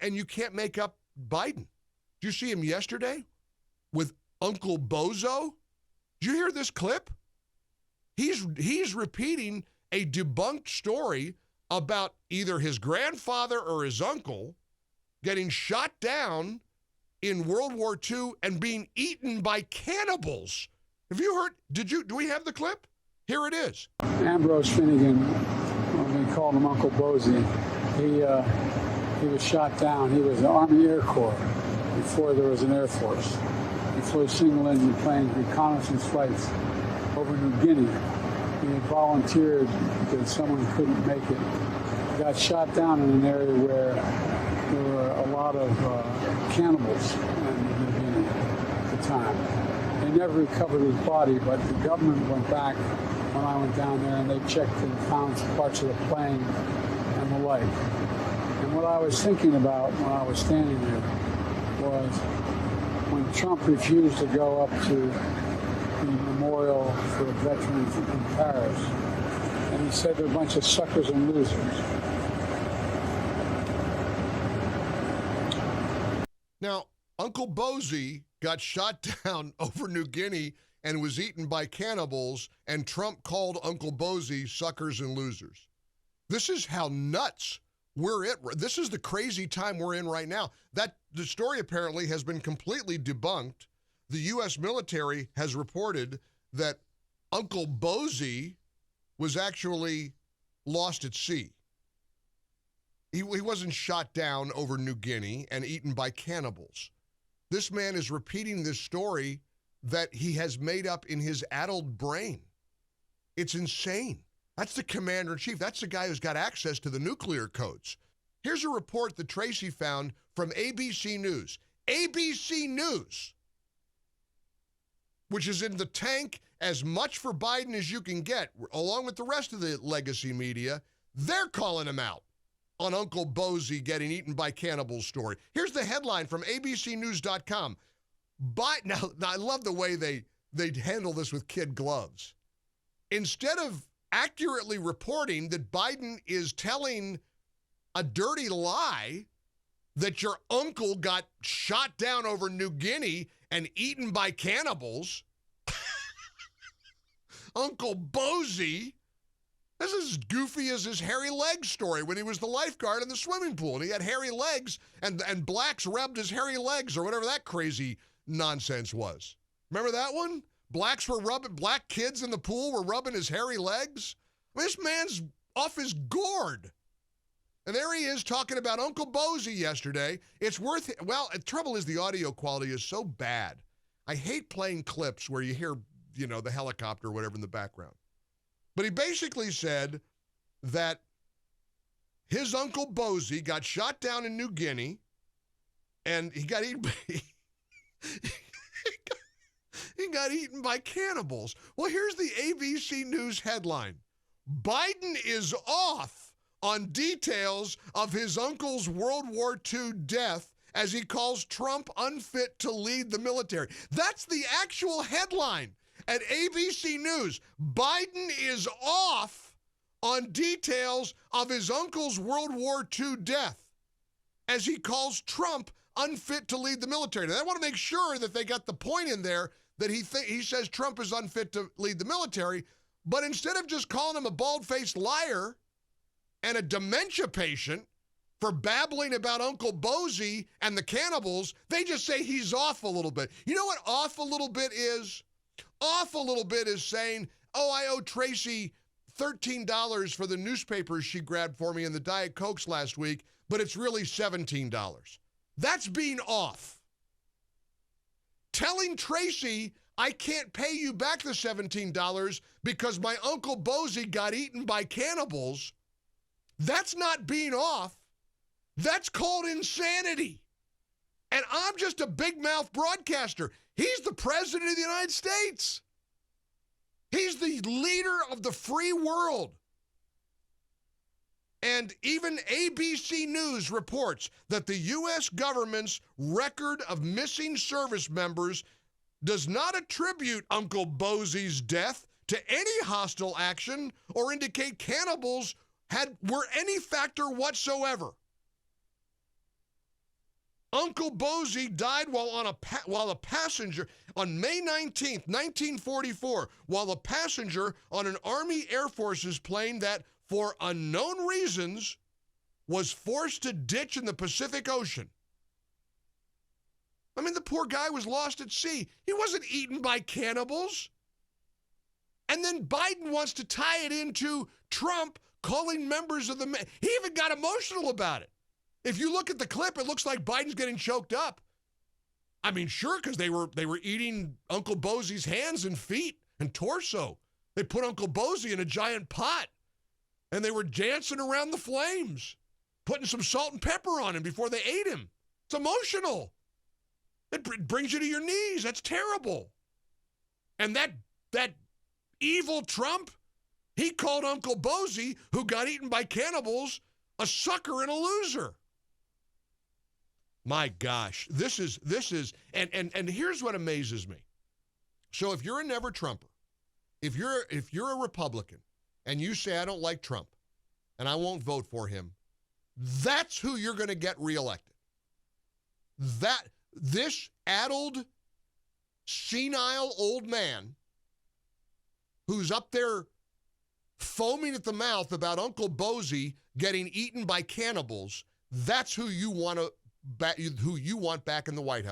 and you can't make up Biden. Did you see him yesterday with Uncle Bozo? Did you hear this clip? He's repeating a debunked story about either his grandfather or his uncle getting shot down in World War II and being eaten by cannibals. Have you heard? Do we have the clip? Here it is. Ambrose Finnegan, when we called him Uncle Bosie, he was shot down. He was in the Army Air Corps before there was an Air Force. He flew single-engine planes, reconnaissance flights over New Guinea. He had volunteered because someone couldn't make it. He got shot down in an area where there were a lot of cannibals in New Guinea at the time. They never recovered his body, but the government went back when I went down there, and they checked and found parts of the plane and the like. And what I was thinking about when I was standing there was when Trump refused to go up to the memorial for the veterans in Paris, and he said they're a bunch of suckers and losers. Now, Uncle Bosie got shot down over New Guinea and was eaten by cannibals, and Trump called Uncle Bosie suckers and losers. This is how nuts we're at. This is the crazy time we're in right now. That the story apparently has been completely debunked. The U.S. military has reported that Uncle Bosie was actually lost at sea. He wasn't shot down over New Guinea and eaten by cannibals. This man is repeating this story that he has made up in his addled brain. It's insane. That's the commander-in-chief. That's the guy who's got access to the nuclear codes. Here's a report that Tracy found from ABC News. ABC News, which is in the tank as much for Biden as you can get, along with the rest of the legacy media, they're calling him out on Uncle Bosie getting eaten by cannibals story. Here's the headline from abcnews.com. Now, I love the way they handle this with kid gloves. Instead of accurately reporting that Biden is telling a dirty lie that your uncle got shot down over New Guinea and eaten by cannibals, Uncle Bosie, this is as goofy as his hairy legs story when he was the lifeguard in the swimming pool and he had hairy legs and blacks rubbed his hairy legs or whatever that crazy nonsense was. Remember that one? Black kids in the pool were rubbing his hairy legs. I mean, this man's off his gourd. And there he is talking about Uncle Bosie yesterday. It's worth it. Well, the trouble is the audio quality is so bad. I hate playing clips where you hear, the helicopter or whatever in the background. But he basically said that his Uncle Bosie got shot down in New Guinea and he got eaten by, he got eaten by cannibals. Well, here's the ABC News headline. Biden is off on details of his uncle's World War II death as he calls Trump unfit to lead the military. That's the actual headline at ABC News. Biden is off on details of his uncle's World War II death as he calls Trump unfit to lead the military. Now, I want to make sure that they got the point in there that he says Trump is unfit to lead the military, but instead of just calling him a bald-faced liar and a dementia patient for babbling about Uncle Bosie and the cannibals, they just say he's off a little bit. You know what off a little bit is? Off a little bit is saying, oh, I owe Tracy $13 for the newspapers she grabbed for me in the Diet Cokes last week, but it's really $17. That's being off. Telling Tracy I can't pay you back the $17 because my Uncle Bosie got eaten by cannibals, that's not being off. That's called insanity. And I'm just a big mouth broadcaster. He's the president of the United States. He's the leader of the free world. And even ABC News reports that the U.S. government's record of missing service members does not attribute Uncle Bosie's death to any hostile action or indicate cannibals were any factor whatsoever. Uncle Bosie died while a passenger on May 19th, 1944, while a passenger on an Army Air Forces plane that, for unknown reasons, was forced to ditch in the Pacific Ocean. I mean, the poor guy was lost at sea. He wasn't eaten by cannibals. And then Biden wants to tie it into Trump calling members of the... He even got emotional about it. If you look at the clip, it looks like Biden's getting choked up. I mean, sure, because they were eating Uncle Bosie's hands and feet and torso. They put Uncle Bosie in a giant pot, and they were dancing around the flames, putting some salt and pepper on him before they ate him. It's emotional. It brings you to your knees. That's terrible. And that evil Trump, he called Uncle Bosie, who got eaten by cannibals, a sucker and a loser. My gosh, this is, and here's what amazes me. So if you're a never Trumper, if you're a Republican and you say, I don't like Trump and I won't vote for him, that's who you're going to get reelected. This addled, senile old man who's up there foaming at the mouth about Uncle Bosie getting eaten by cannibals, that's who you want back in the White House.